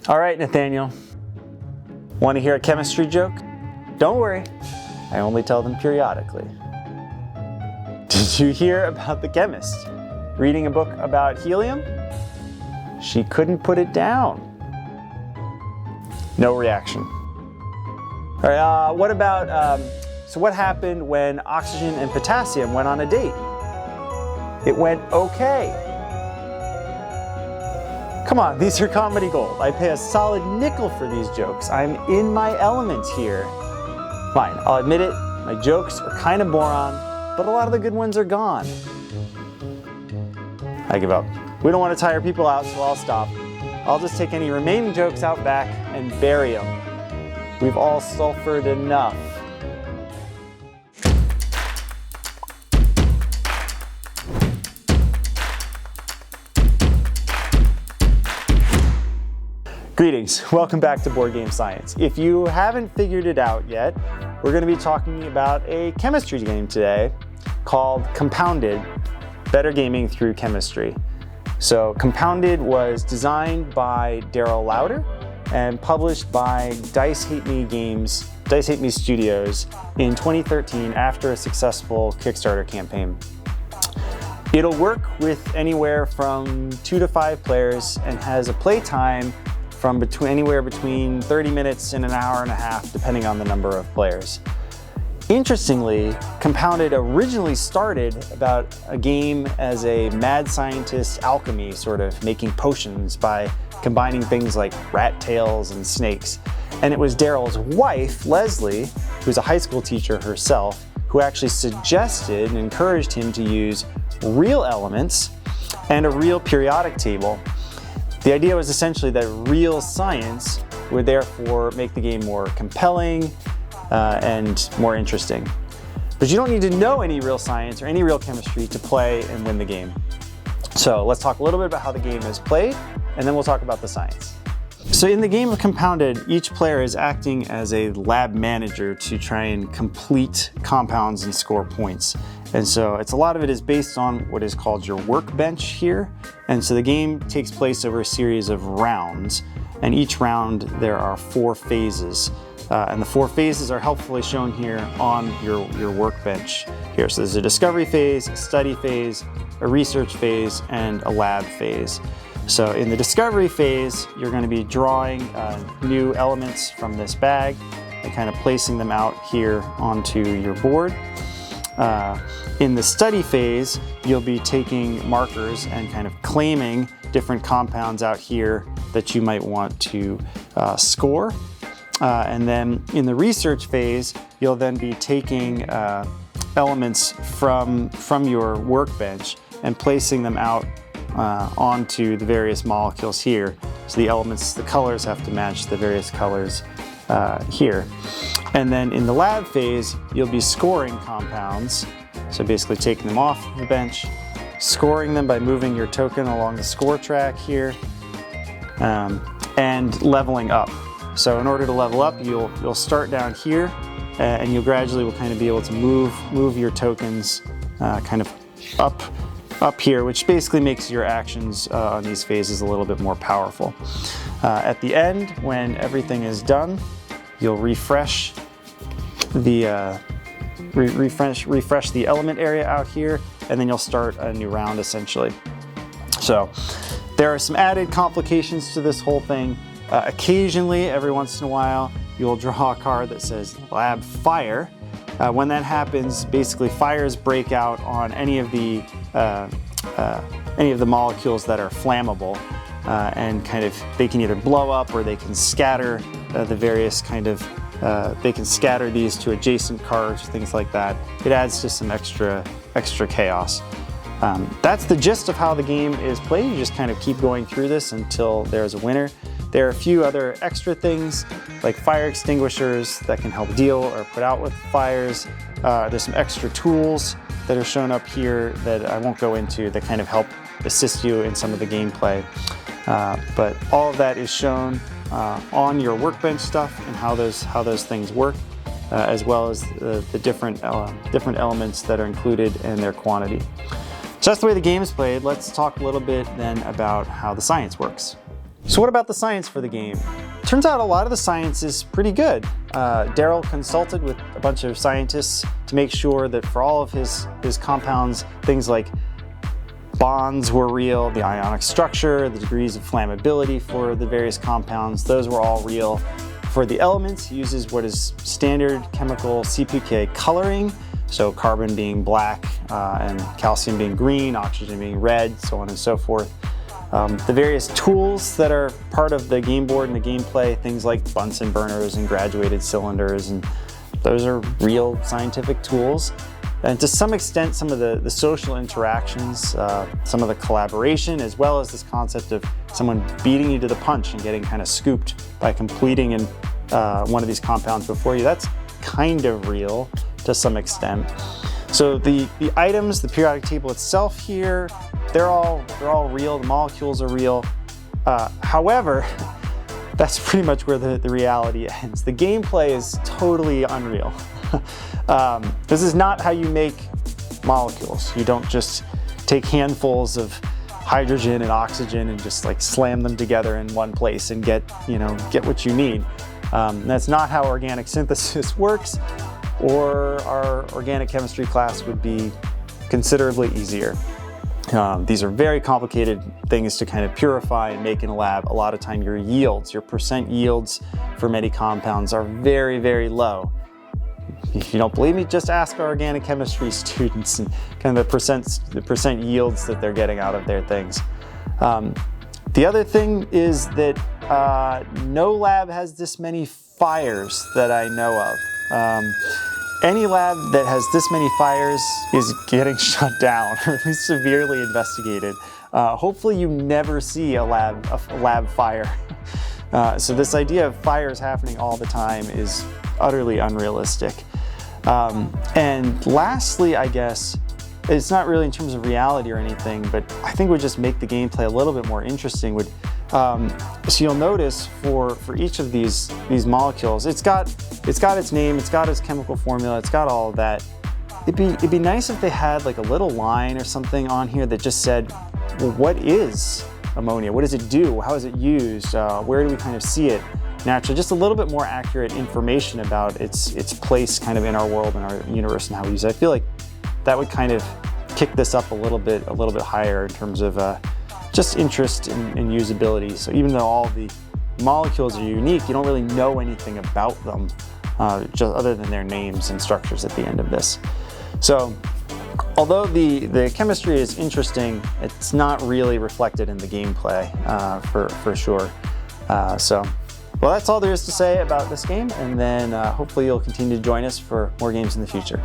All right, Nathaniel. Want to hear a chemistry joke? Don't worry, I only tell them periodically. Did you hear about the chemist reading a book about helium? She couldn't put it down. No reaction. All right, what about, so what happened when oxygen and potassium went on a date? It went okay. Come on, these are comedy gold. I pay a solid nickel for these jokes. I'm in my element here. Fine, I'll admit it, my jokes are kind of moron, but a lot of the good ones are gone. I give up. We don't want to tire people out, so I'll stop. I'll just take any remaining jokes out back and bury them. We've all sulfured enough. Greetings, welcome back to Board Game Science. If you haven't figured it out yet, we're going to be talking about a chemistry game today called Compounded, Better Gaming Through Chemistry. So Compounded was designed by Daryl Lauder and published by Dice Hate Me Studios in 2013 after a successful Kickstarter campaign. It'll work with anywhere from 2 to 5 players and has a play time from anywhere between 30 minutes and an hour and a half, depending on the number of players. Interestingly, Compounded originally started about a game as a mad scientist alchemy, sort of making potions by combining things like rat tails and snakes. And it was Daryl's wife, Leslie, who's a high school teacher herself, who actually suggested and encouraged him to use real elements and a real periodic table. The idea was essentially that real science would therefore make the game more compelling and more interesting. But you don't need to know any real science or any real chemistry to play and win the game. So let's talk a little bit about how the game is played, and then we'll talk about the science. So in the game of Compounded, each player is acting as a lab manager to try and complete compounds and score points. And so a lot of it is based on what is called your workbench here. And so the game takes place over a series of rounds. And each round there are 4 phases. And the 4 phases are helpfully shown here on your workbench here. So there's a discovery phase, a study phase, a research phase, and a lab phase. So in the discovery phase, you're going to be drawing new elements from this bag and kind of placing them out here onto your board. In the study phase, you'll be taking markers and kind of claiming different compounds out here that you might want to score. And then in the research phase, you'll then be taking elements from your workbench and placing them out onto the various molecules here. So the elements, the colors have to match the various colors here. And then in the lab phase, you'll be scoring compounds. So basically taking them off the bench, scoring them by moving your token along the score track here, and leveling up. So in order to level up, you'll start down here, and you'll gradually will kind of be able to move your tokens kind of up here, which basically makes your actions on these phases a little bit more powerful. At the end, when everything is done, you'll refresh the refresh the element area out here, and then you'll start a new round essentially. So there are some added complications to this whole thing. Occasionally, every once in a while, you'll draw a card that says Lab Fire. When that happens, basically fires break out on any of the molecules that are flammable, and kind of they can either blow up or they can scatter the various kind of they can scatter these to adjacent cards, things like that. It adds just some extra chaos. That's the gist of how the game is played. You just kind of keep going through this until there's a winner. There are a few other extra things like fire extinguishers that can help deal or put out with fires. There's some extra tools that are shown up here that I won't go into that kind of help assist you in some of the gameplay. But all of that is shown on your workbench stuff and how those things work, as well as the different elements that are included and their quantity. So that's the way the game is played. Let's talk a little bit then about how the science works. So what about the science for the game? Turns out a lot of the science is pretty good. Daryl consulted with a bunch of scientists to make sure that for all of his compounds, things like bonds were real, the ionic structure, the degrees of flammability for the various compounds, those were all real. For the elements, he uses what is standard chemical CPK coloring, so carbon being black and calcium being green, oxygen being red, so on and so forth. The various tools that are part of the game board and the gameplay, things like Bunsen burners and graduated cylinders, and those are real scientific tools. And to some extent, some of the social interactions, some of the collaboration, as well as this concept of someone beating you to the punch and getting kind of scooped by completing one of these compounds before you, that's kind of real to some extent. So the items, the periodic table itself here, they're all real, the molecules are real. However, that's pretty much where the reality ends. The gameplay is totally unreal. This is not how you make molecules. You don't just take handfuls of hydrogen and oxygen and just like slam them together in one place and get what you need. That's not how organic synthesis works, or our organic chemistry class would be considerably easier. These are very complicated things to kind of purify and make in a lab. A lot of time your yields, your percent yields for many compounds are very, very low. If you don't believe me, just ask our organic chemistry students and kind of the percent yields that they're getting out of their things. The other thing is that no lab has this many fires that I know of. Any lab that has this many fires is getting shut down, or at least severely investigated. Hopefully you never see a lab fire. So this idea of fires happening all the time is utterly unrealistic. And lastly, I guess, it's not really in terms of reality or anything, but I think would just make the gameplay a little bit more interesting. So you'll notice for each of these molecules, it's got its name, it's got its chemical formula, it's got all of that. It'd be nice if they had like a little line or something on here that just said, well, what is ammonia? What does it do? How is it used? Where do we kind of see it naturally? Just a little bit more accurate information about its place kind of in our world and our universe and how we use it. I feel like that would kind of kick this up a little bit higher in terms of just interest in usability. So even though all the molecules are unique, you don't really know anything about them, just other than their names and structures at the end of this. So although the chemistry is interesting, it's not really reflected in the gameplay for sure. Well, that's all there is to say about this game, and then hopefully you'll continue to join us for more games in the future.